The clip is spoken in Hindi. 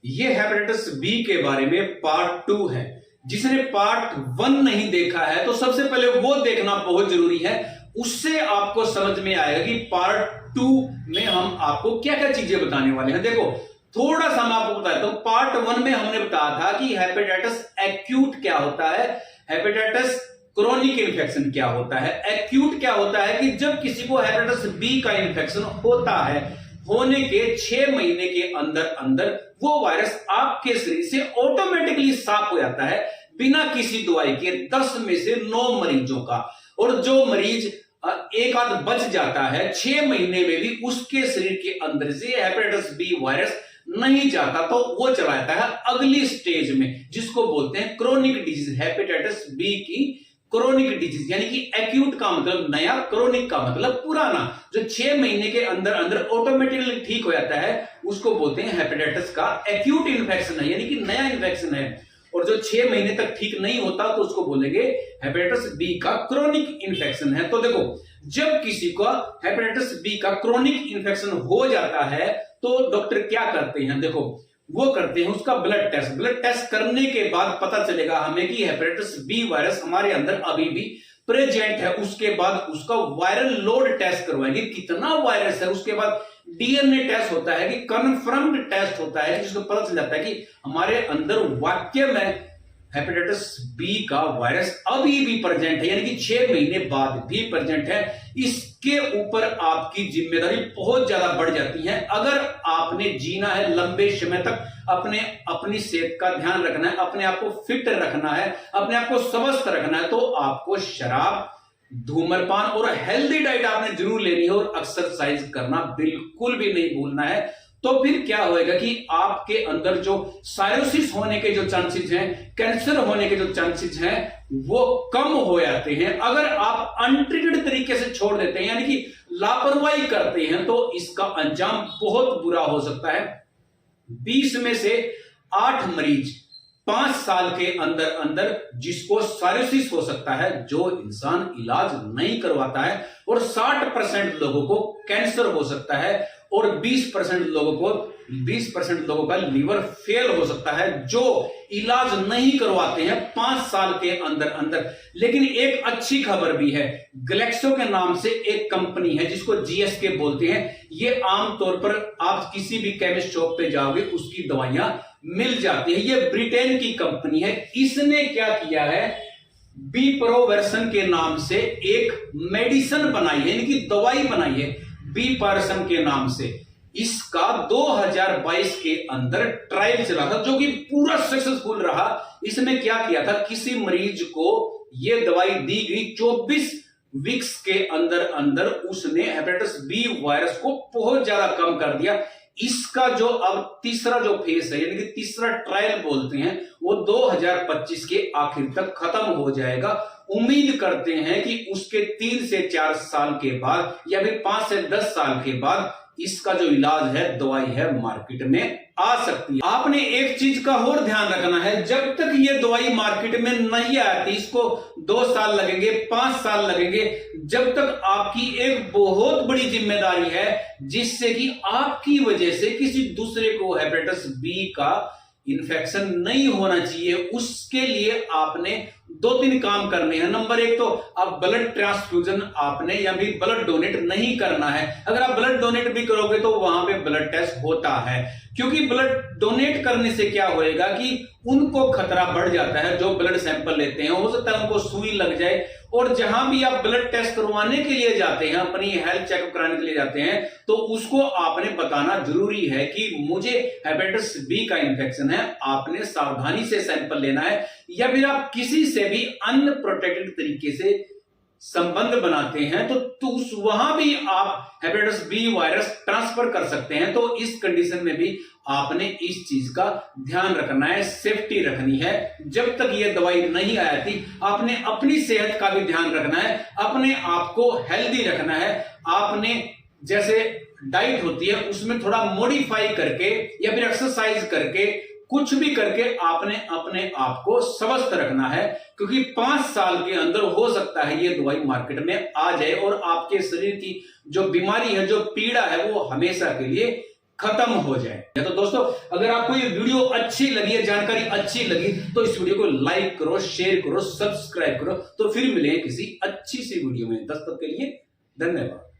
ये हेपेटाइटिस बी के बारे में पार्ट 2 है। जिसने पार्ट 1 नहीं देखा है तो सबसे पहले वो देखना बहुत जरूरी है। उससे आपको समझ में आएगा कि पार्ट 2 में हम आपको क्या क्या चीजें बताने वाले हैं। देखो थोड़ा सा मैं आपको बताता हूं। पार्ट 1 में हमने बताया था कि हेपेटाइटिस एक्यूट क्या होता है, हेपेटाइटिस क्रोनिक इन्फेक्शन क्या होता है। एक्यूट क्या होता है कि जब किसी को हेपेटाइटिस बी का इन्फेक्शन होता है, होने के 6 महीने के अंदर अंदर वो वायरस आपके शरीर से ऑटोमेटिकली साफ हो जाता है बिना किसी दवाई के 10 में से 9 मरीजों का। और जो मरीज एक आध बच जाता है 6 महीने में भी उसके शरीर के अंदर से हेपेटाइटिस बी वायरस नहीं जाता तो वो चला जाता है अगली स्टेज में, जिसको बोलते हैं क्रोनिक डिजीज। हेपेटाइटिस बी की क्रोनिक डिजीज यानी कि एक्यूट का मतलब नया, क्रोनिक का मतलब पुराना। जो 6 महीने के अंदर अंदर ऑटोमेटिकली ठीक हो जाता है उसको बोलते हैं हेपेटाइटिस का एक्यूट इन्फेक्शन है, यानी कि नया इन्फेक्शन है। और जो 6 महीने तक ठीक नहीं होता तो उसको बोलेंगे हेपेटाइटिस बी का क्रोनिक इन्फेक्शन है। तो देखो जब किसी को हेपेटाइटिस बी का क्रोनिक इन्फेक्शन हो जाता है तो डॉक्टर क्या करते हैं, देखो वो करते हैं उसका ब्लड टेस्ट। ब्लड टेस्ट करने के बाद पता चलेगा हमें कि हेपेटाइटिस बी वायरस हमारे अंदर अभी भी प्रेजेंट है। उसके बाद उसका वायरल लोड टेस्ट करवाएंगे, कितना वायरस है। उसके बाद डीएनए टेस्ट होता है कि कंफर्म्ड टेस्ट होता है जिसको पता चल जाता है कि हमारे अंदर वाकई में हेपेटाइटिस बी का वायरस अभी भी प्रेजेंट है, यानी कि 6 महीने बाद भी प्रेजेंट है। इसके ऊपर आपकी जिम्मेदारी बहुत ज्यादा बढ़ जाती है। अगर आपने जीना है लंबे समय तक, अपनी सेहत का ध्यान रखना है, अपने आप को फिट रखना है, अपने आप को स्वस्थ रखना है, तो आपको शराब, धूम्रपान और हेल्दी डाइट आपने जरूर लेनी है और एक्सरसाइज करना बिल्कुल भी नहीं भूलना है। तो फिर क्या होएगा कि आपके अंदर जो साइरोसिस होने के जो चांसेस हैं, कैंसर होने के जो चांसेस हैं वो कम हो जाते हैं। अगर आप अनट्रीटेड तरीके से छोड़ देते हैं यानी कि लापरवाही करते हैं तो इसका अंजाम बहुत बुरा हो सकता है। 20 में से 8 मरीज 5 साल के अंदर अंदर जिसको साइरोसिस हो सकता है, जो इंसान इलाज नहीं करवाता है, और 60% लोगों को कैंसर हो सकता है और 20% लोगों का लीवर फेल हो सकता है जो इलाज नहीं करवाते हैं 5 साल के अंदर अंदर। लेकिन एक अच्छी खबर भी है, ग्लेक्सो के नाम से एक कंपनी है जिसको जीएसके बोलते हैं। ये आमतौर पर आप किसी भी केमिस्ट शॉप पे जाओगे उसकी दवाइयां मिल जाती है। ये ब्रिटेन की कंपनी है। इसने क्या किया है, बीप्रोवर्सन के नाम से एक मेडिसिन बनाई है, यानी कि दवाई बनाई है बीप्रोवर्सन के नाम से। इसका 2022 के अंदर ट्रायल चला था जो कि पूरा सक्सेसफुल रहा। इसमें क्या किया था, किसी मरीज को यह दवाई दी गई, 24 वीक्स के अंदर अंदर उसने हेपेटाइटिस बी वायरस को बहुत ज्यादा कम कर दिया। इसका जो अब तीसरा जो फेज है यानी कि तीसरा ट्रायल बोलते हैं वो 2025 के आखिर तक खत्म हो जाएगा। उम्मीद करते हैं कि उसके 3 से 4 साल के बाद या फिर 5 से 10 साल के बाद इसका जो इलाज है, दवाई है, मार्केट में आ सकती है। आपने एक चीज का और ध्यान रखना है, जब तक ये दवाई मार्केट में नहीं आती, इसको 2 साल लगेंगे, 5 साल लगेंगे, जब तक आपकी एक बहुत बड़ी जिम्मेदारी है जिससे कि आपकी वजह से किसी दूसरे को हेपेटाइटिस बी का इन्फेक्शन नहीं होना चाहिए। उसके लिए आपने 2-3 काम करने हैं। नंबर 1 तो आप ब्लड ट्रांसफ्यूजन आपने या भी ब्लड डोनेट नहीं करना है। अगर आप ब्लड डोनेट भी करोगे तो वहां पे ब्लड टेस्ट होता है, क्योंकि ब्लड डोनेट करने से क्या होएगा कि उनको खतरा बढ़ जाता है। जो ब्लड सैंपल लेते हैं हो सकता है उनको सुई लग जाए। और जहां भी आप ब्लड टेस्ट करवाने के लिए जाते हैं, अपनी हेल्थ चेकअप कराने के लिए जाते हैं, तो उसको आपने बताना जरूरी है कि मुझे हेपेटाइटिस बी का इन्फेक्शन है। आपने सावधानी से सैंपल लेना है, या फिर आप किसी से भी अनप्रोटेक्टेड तरीके से संबंध बनाते हैं तो वहां भी आप हेपेटाइटिस बी वायरस ट्रांसफर कर सकते हैं। तो इस कंडीशन में भी आपने इस चीज का ध्यान रखना है, सेफ्टी रखनी है। जब तक ये दवाई नहीं आती आपने अपनी सेहत का भी ध्यान रखना है, अपने आप को हेल्दी रखना है। आपने जैसे डाइट होती है उसमें थोड़ा मॉडिफाई करके या फिर एक्सरसाइज करके कुछ भी करके आपने अपने आप को स्वस्थ रखना है, क्योंकि 5 साल के अंदर हो सकता है ये दवाई मार्केट में आ जाए और आपके शरीर की जो बीमारी है, जो पीड़ा है, वो हमेशा के लिए खत्म हो जाए। तो दोस्तों, अगर आपको ये वीडियो अच्छी लगी है, जानकारी अच्छी लगी, तो इस वीडियो को लाइक करो, शेयर करो, सब्सक्राइब करो। तो फिर मिलेंगे किसी अच्छी सी वीडियो में। तब तक के लिए धन्यवाद।